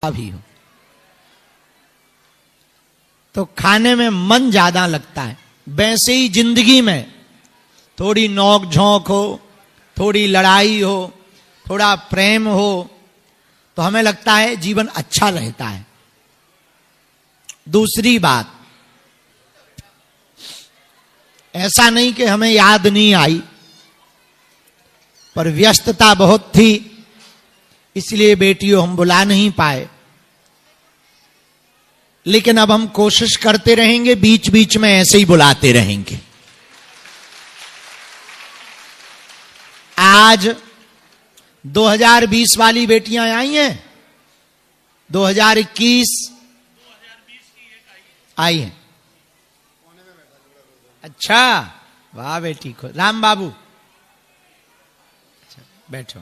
भी हो तो खाने में मन ज्यादा लगता है। वैसे ही जिंदगी में थोड़ी नोक झोंक हो, थोड़ी लड़ाई हो, थोड़ा प्रेम हो तो हमें लगता है जीवन अच्छा रहता है। दूसरी बात, ऐसा नहीं कि हमें याद नहीं आई, पर व्यस्तता बहुत थी इसलिए बेटियों हम बुला नहीं पाए। लेकिन अब हम कोशिश करते रहेंगे, बीच बीच में ऐसे ही बुलाते रहेंगे। आज 2020 वाली बेटियां आई हैं, 2021 आई हैं। अच्छा, वाह बेटी को। राम बाबू अच्छा बैठो।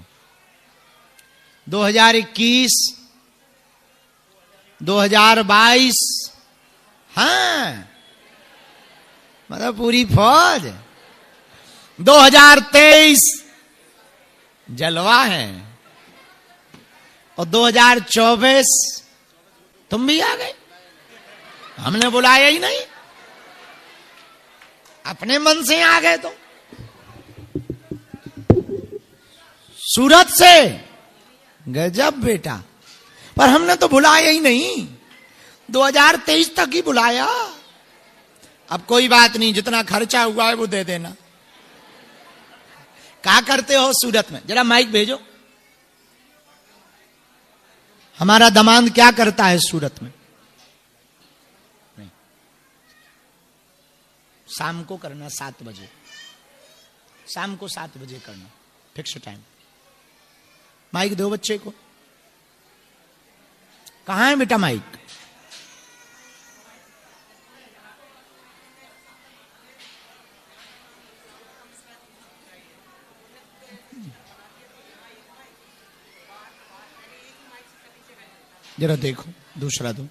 2021 2022 हाँ मतलब पूरी फौज। 2023 जलवा है। और 2024 तुम भी आ गए, हमने बुलाया ही नहीं, अपने मन से आ गए। तो सूरत से गजब बेटा, पर हमने तो बुलाया ही नहीं, 2023 तक ही बुलाया। अब कोई बात नहीं, जितना खर्चा हुआ है वो दे देना। क्या करते हो सूरत में? जरा माइक भेजो। हमारा दामाद क्या करता है सूरत में? नहीं, शाम को करना 7 बजे, शाम को 7 बजे करना, फिक्स टाइम। माइक दो बच्चे को। कहां है बेटा माइक? जरा देखो, दूसरा दो।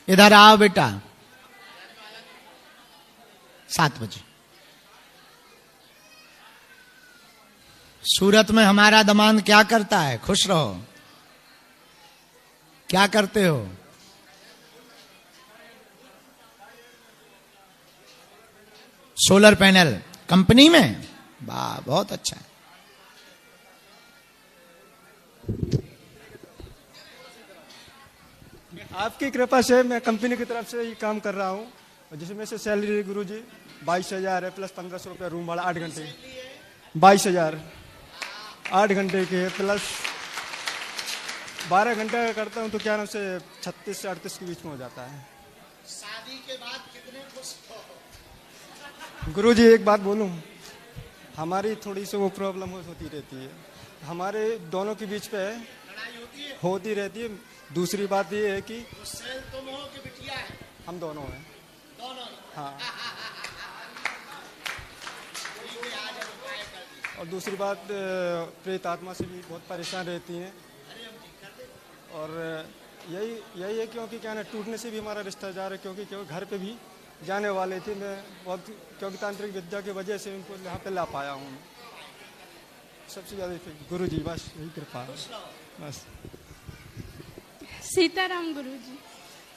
इधर आओ बेटा, 7 बजे। सूरत में हमारा दामाद क्या करता है? खुश रहो। क्या करते हो? सोलर पैनल कंपनी में? वाह, बहुत अच्छा है। आपकी कृपा से मैं कंपनी की तरफ से ये काम कर रहा हूँ, जिसमें से सैलरी गुरुजी 22,000 है, प्लस 1,500 रुपया रूम वाला 8 घंटे। 22,000 8 घंटे के, प्लस 12 घंटे करता हूँ तो क्या नाम से 36 से 38 के बीच में हो जाता है। शादी के बाद कितने खुश हो? गुरुजी एक बात बोलूँ, हमारी थोड़ी सी वो प्रॉब्लम होती रहती है, हमारे दोनों के बीच पे लड़ाई होती रहती है। दूसरी बात ये है कि तुम हो कि बिटिया है? हम दोनों हैं। दोनों? हाँ। और दूसरी बात, प्रेत आत्मा से भी बहुत परेशान रहती हैं। और यही है क्योंकि क्या ना, टूटने से भी हमारा रिश्ता जा रहा है, क्योंकि घर पे भी जाने वाले थे। मैं बहुत, क्योंकि तांत्रिक विद्या की वजह से उनको यहाँ पे ला पाया हूँ। सबसे ज्यादा गुरु जी बस यही कृपा है बस। सीताराम गुरुजी,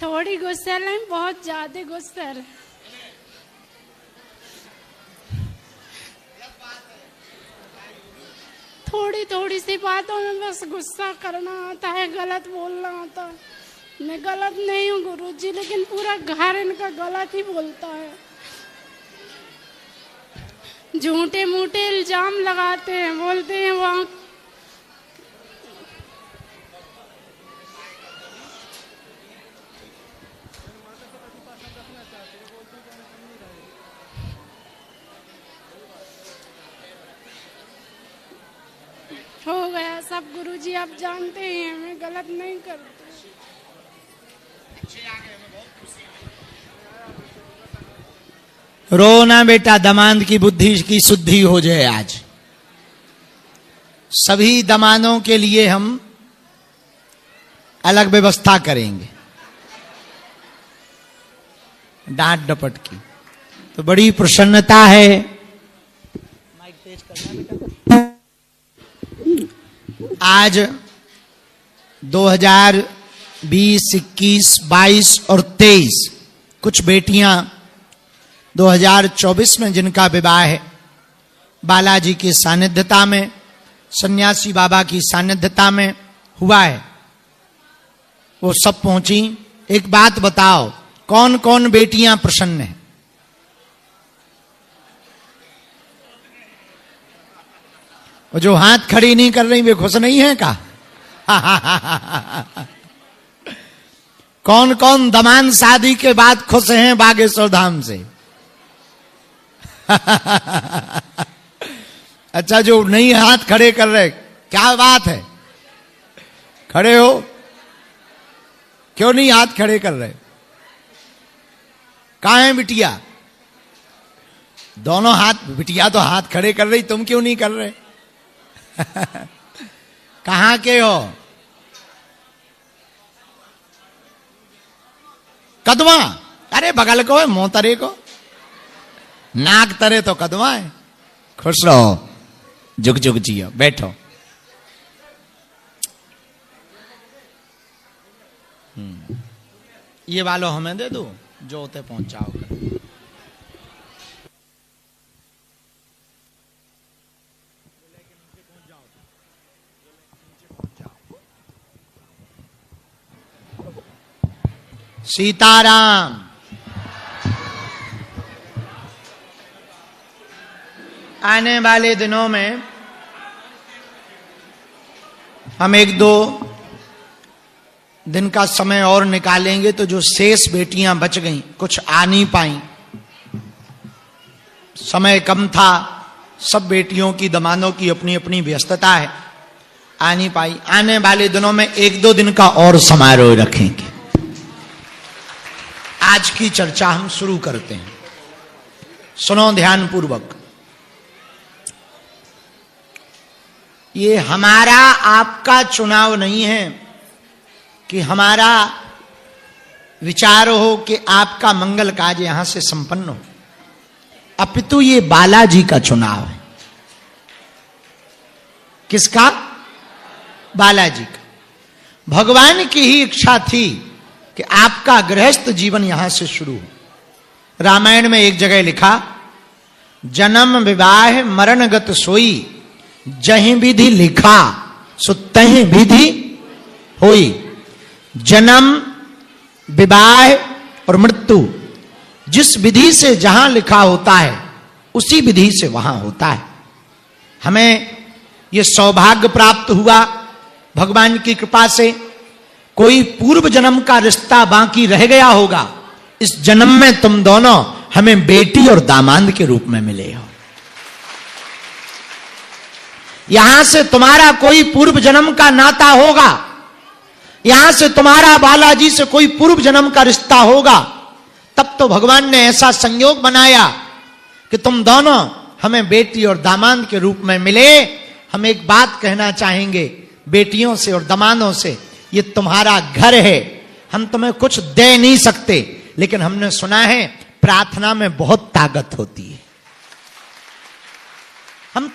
थोड़ी गुस्सेल है, बहुत ज्यादा गुस्सेल। थोड़ी थोड़ी सी बातों में बस गुस्सा करना आता है, गलत बोलना आता है। मैं गलत नहीं हूँ गुरुजी, लेकिन पूरा घर इनका गलत ही बोलता है। झूठे मूठे इल्जाम लगाते हैं, बोलते हैं वहां हो गया सब। गुरुजी आप जानते हैं मैं गलत नहीं करती। रोना बेटा, दामाद की बुद्धि की शुद्धि हो जाए। आज सभी दामादों के लिए हम अलग व्यवस्था करेंगे, डांट डपट की। तो बड़ी प्रसन्नता है। माइक तेज करना बेटा। आज 2020, 21, 22 और 23 कुछ बेटियां 2024 में जिनका विवाह है बालाजी की सानिध्यता में, सन्यासी बाबा की सानिध्यता में हुआ है, वो सब पहुंची। एक बात बताओ, कौन कौन बेटियां प्रसन्न हैं? वो जो हाथ खड़ी नहीं कर रही वे खुश नहीं है का? कौन कौन दमान शादी के बाद खुश हैं बागेश्वर धाम से? अच्छा, जो नहीं हाथ खड़े कर रहे, क्या बात है? खड़े हो, क्यों नहीं हाथ खड़े कर रहे? कहां है बिटिया? दोनों हाथ, बिटिया तो हाथ खड़े कर रही, तुम क्यों नहीं कर रहे? कहां के हो? कदवा? अरे बगल को है, मोतरे को, नाक तरे तो कदवा है। खुश रहो, जुग जुग जियो, बैठो। ये वालों हमें दे दो, जो होते पहुंचाओ। सीताराम। आने वाले दिनों में हम 1-2 दिन का समय और निकालेंगे, तो जो शेष बेटियां बच गईं, कुछ आ नहीं पाई, समय कम था, सब बेटियों की दमादों की अपनी अपनी व्यस्तता है, आ नहीं पाई। आने वाले दिनों में 1-2 दिन का और समारोह रखेंगे। आज की चर्चा हम शुरू करते हैं, सुनो ध्यान पूर्वक। ये हमारा आपका चुनाव नहीं है कि हमारा विचार हो कि आपका मंगल कार्य यहां से संपन्न हो, अपितु ये बालाजी का चुनाव है। किसका? बालाजी का। भगवान की ही इच्छा थी कि आपका गृहस्थ जीवन यहां से शुरू हो। रामायण में एक जगह लिखा, जन्म विवाह मरणगत सोई, जहीं विधि लिखा सो तहीं विधि होई। जन्म, विवाह और मृत्यु जिस विधि से जहां लिखा होता है उसी विधि से वहां होता है। हमें यह सौभाग्य प्राप्त हुआ भगवान की कृपा से। कोई पूर्व जन्म का रिश्ता बाकी रह गया होगा, इस जन्म में तुम दोनों हमें बेटी और दामाद के रूप में मिले हो। यहां से तुम्हारा कोई पूर्व जन्म का नाता होगा, यहां से तुम्हारा बालाजी से कोई पूर्व जन्म का रिश्ता होगा। तब तो भगवान ने ऐसा संयोग बनाया कि तुम दोनों हमें बेटी और दामाद के रूप में मिले। हम एक बात कहना चाहेंगे बेटियों से और दामादों से, ये तुम्हारा घर है, हम तुम्हें कुछ दे नहीं सकते, लेकिन हमने सुना है प्रार्थना में बहुत ताकत होती है। हम